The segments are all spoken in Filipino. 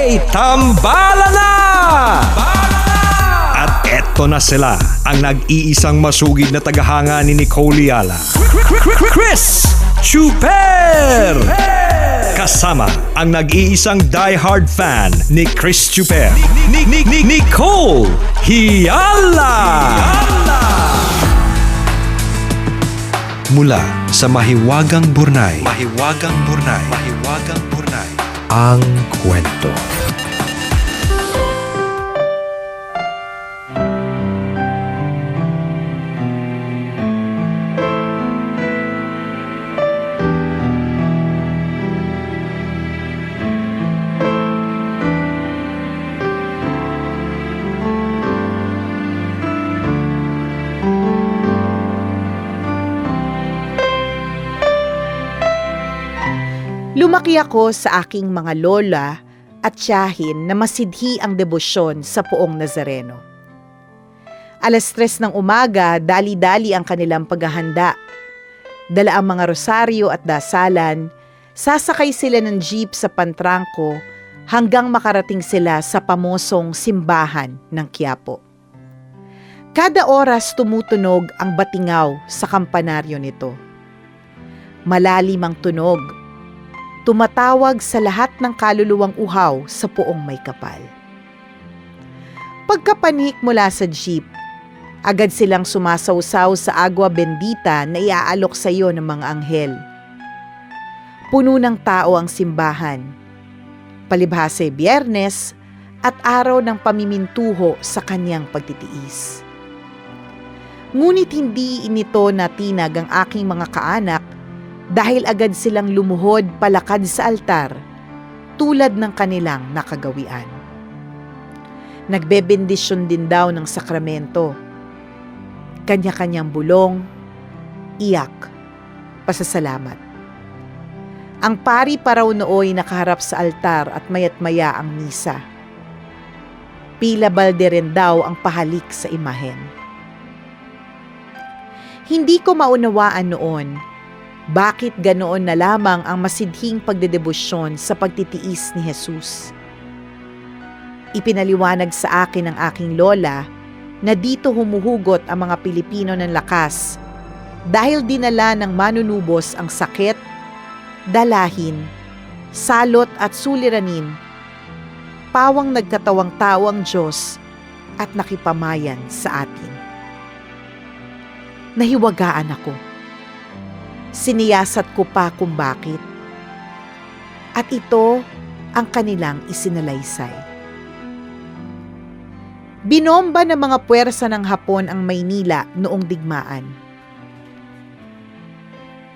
Tambala na! At eto na sila, ang nag-iisang masugid na tagahanga ni Nicole Yala, Chris Chuper! Kasama ang nag-iisang die-hard fan ni Chris Chuper, Nicole Yala! Mula sa Mahiwagang Burnay, ang kwento. Lumaki ako sa aking mga lola at tiyahin na masidhi ang debosyon sa Poong Nazareno. 3:00 ng umaga, dali-dali ang kanilang paghahanda. Dala ang mga rosaryo at dasalan, sasakay sila ng jeep sa Pantrangko hanggang makarating sila sa pamosong simbahan ng Quiapo. Kada oras tumutunog ang batingaw sa kampanaryo nito. Malalim ang tunog, tumatawag sa lahat ng kaluluwang uhaw sa Poong May Kapal. Pagkapanhik mula sa jeep, agad silang sumasawsaw sa agwa bendita na iaalok sa iyo ng mga anghel. Puno ng tao ang simbahan. Palibhasa Biyernes at araw ng pamimintuho sa kanyang pagtitiis. Ngunit hindi inito natinag ang aking mga kaanak dahil agad silang lumuhod palakad sa altar tulad ng kanilang nakagawian. Nagbebendisyon din daw ng sakramento. Kanya-kanyang bulong, iyak, pasasalamat. Ang pari pa raw nooy nakaharap sa altar at mayat-maya ang misa. Pila balde rin daw ang pahalik sa imahen. Hindi ko maunawaan noon bakit ganoon na lamang ang masidhing pagdedebosyon sa pagtitiis ni Jesus. Ipinaliwanag sa akin ng aking lola na dito humuhugot ang mga Pilipino ng lakas dahil dinala ng manunubos ang sakit, dalahin, salot at suliranin, pawang nagkatawang-tawang Diyos at nakipamayan sa atin. Nahiwagaan ako. Siniyasat ko pa kung bakit. At ito ang kanilang isinalaysay. Binomba ng mga puwersa ng Hapon ang Maynila noong digmaan.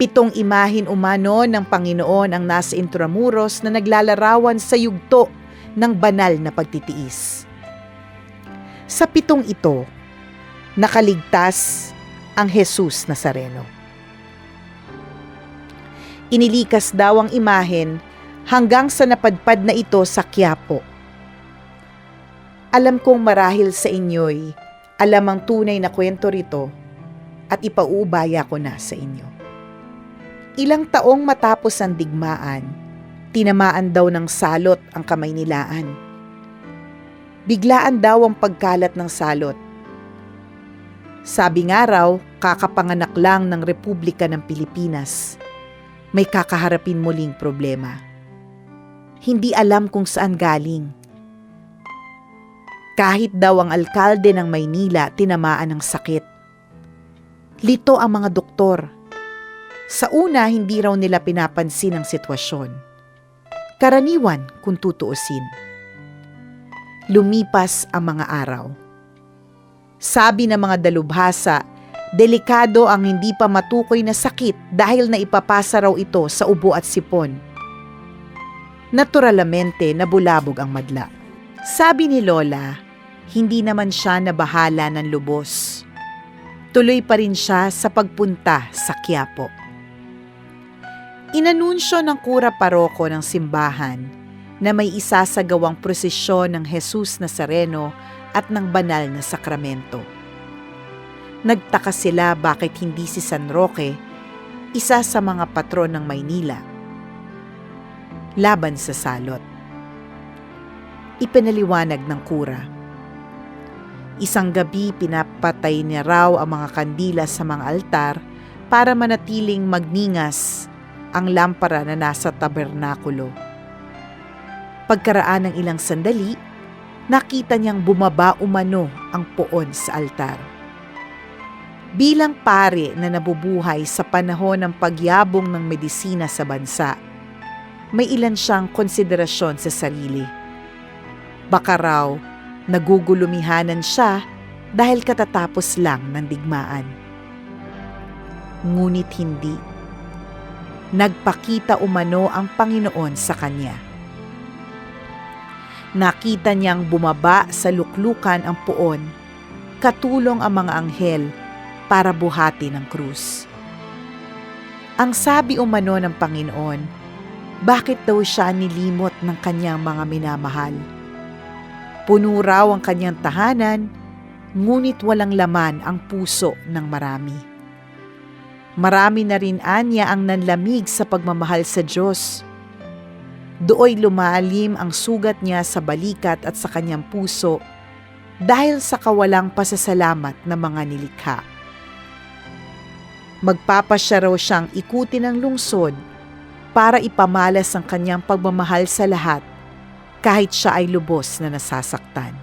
7 imahin umano ng Panginoon ang nasa Intramuros na naglalarawan sa yugto ng banal na pagtitiis. Sa 7 ito, nakaligtas ang Jesus Nazareno. Inilikas daw ang imahen hanggang sa napadpad na ito sa Quiapo. Alam kong marahil sa inyo'y alam ang tunay na kwento rito at ipauubaya ko na sa inyo. Ilang taong matapos ang digmaan, tinamaan daw ng salot ang Kamaynilaan. Biglaan daw ang pagkalat ng salot. Sabi nga raw, kakapanganak lang ng Republika ng Pilipinas. May kakaharapin muling problema. Hindi alam kung saan galing. Kahit daw ang alkalde ng Maynila tinamaan ng sakit. Lito ang mga doktor. Sa una, hindi raw nila pinapansin ang sitwasyon. Karaniwan kung tutuusin. Lumipas ang mga araw. Sabi ng mga dalubhasa, delikado ang hindi pa matukoy na sakit dahil naipapasa raw ito sa ubo at sipon. Naturalmente, nabulabog ang madla. Sabi ni Lola, hindi naman siya nabahala ng lubos. Tuloy pa rin siya sa pagpunta sa Quiapo. Inanunsyo ng kura paroko ng simbahan na may isasagawang prosesyon ng Jesus Nazareno at ng banal na sakramento. Nagtaka sila bakit hindi si San Roque, isa sa mga patron ng Maynila, laban sa salot. ipinaliwanag ng kura. Isang gabi pinapatay niya raw ang mga kandila sa mga altar para manatiling magningas ang lampara na nasa tabernakulo. Pagkaraan ng ilang sandali, nakita niyang bumaba umano ang poon sa altar. Bilang pare na nabubuhay sa panahon ng pagyabong ng medisina sa bansa, may ilan siyang konsiderasyon sa sarili. Baka raw, nagugulumihanan siya dahil katatapos lang ng digmaan. Ngunit hindi. Nagpakita umano ang Panginoon sa kanya. Nakita niyang bumaba sa luklukan ang puon, katulong ang mga anghel para buhati ng krus. Ang sabi umano ng Panginoon, bakit daw siya nilimot ng kanyang mga minamahal? Puno raw ang kanyang tahanan, ngunit walang laman ang puso ng marami. Marami na rin anya ang nanlamig sa pagmamahal sa Diyos. Dooy lumalim ang sugat niya sa balikat at sa kanyang puso dahil sa kawalang pasasalamat ng mga nilikha. Magpapasya raw siyang ikutin ang lungsod para ipamalas ang kanyang pagmamahal sa lahat kahit siya ay lubos na nasasaktan.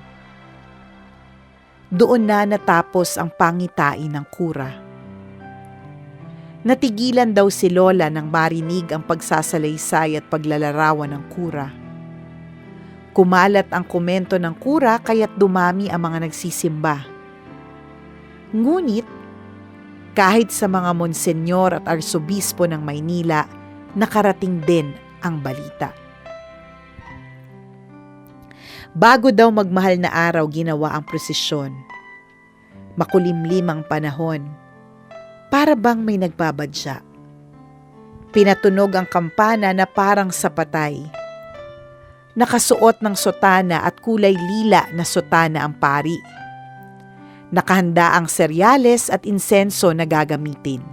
Doon na natapos ang pangitain ng kura. Natigilan daw si Lola nang marinig ang pagsasalaysay at paglalarawan ng kura. Kumalat ang komento ng kura kaya't dumami ang mga nagsisimba. Ngunit, kahit sa mga monsenyor at arsobispo ng Maynila, nakarating din ang balita. Bago daw magmahal na araw ginawa ang prosesyon. Makulimlim ang panahon. Para bang may nagbabadya. Pinatunog ang kampana na parang sa patay. Nakasuot ng sotana at kulay lila na sotana ang pari. Nakahanda ang seryales at insenso na gagamitin.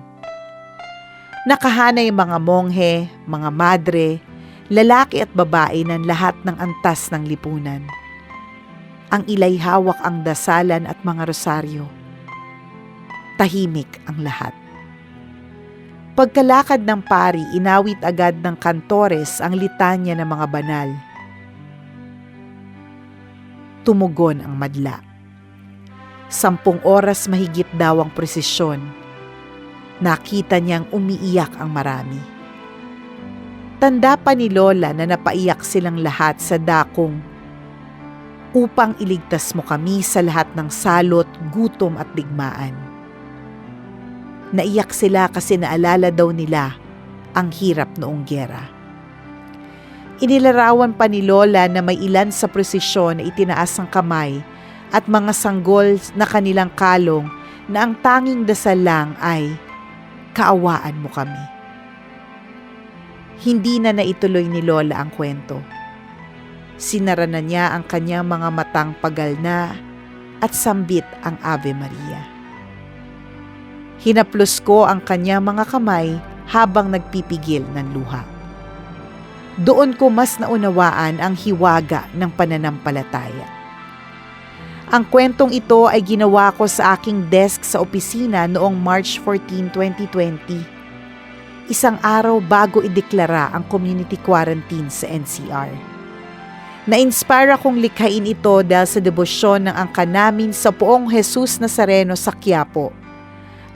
Nakahanay mga monghe, mga madre, lalaki at babae ng lahat ng antas ng lipunan. Ang ilay hawak ang dasalan at mga rosaryo. Tahimik ang lahat. Pagkalakad ng pari, inawit agad ng kantores ang litanya ng mga banal. Tumugon ang madla. 10 oras mahigit daw ang prosesyon. Nakita niyang umiiyak ang marami. Tanda pa ni Lola na napaiyak silang lahat sa dakong upang iligtas mo kami sa lahat ng salot, gutom at digmaan. Naiyak sila kasi naalala daw nila ang hirap noong giyera. Inilarawan pa ni Lola na may ilan sa prosesyon na itinaas ang kamay at mga sanggol na kanilang kalong na ang tanging dasal lang ay, kaawaan mo kami. Hindi na naituloy ni Lola ang kwento. Sinara na niya ang kanyang mga matang pagalna at sambit ang Ave Maria. Hinaplos ko ang kanyang mga kamay habang nagpipigil ng luha. Doon ko mas naunawaan ang hiwaga ng pananampalataya. Ang kwentong ito ay ginawa ko sa aking desk sa opisina noong March 14, 2020. Isang araw bago ideklara ang community quarantine sa NCR. Na-inspire akong likhain ito dahil sa debosyon ng angka namin sa Poong Jesus Nazareno sa Quiapo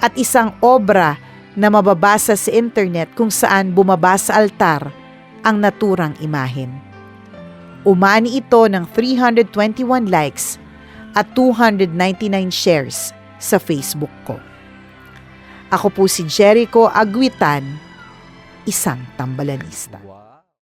at isang obra na mababasa sa internet kung saan bumaba sa altar ang naturang imahen. Umani ito ng 321 likes at 299 shares sa Facebook ko. Ako po si Jericho Aguitan, isang tambalanista.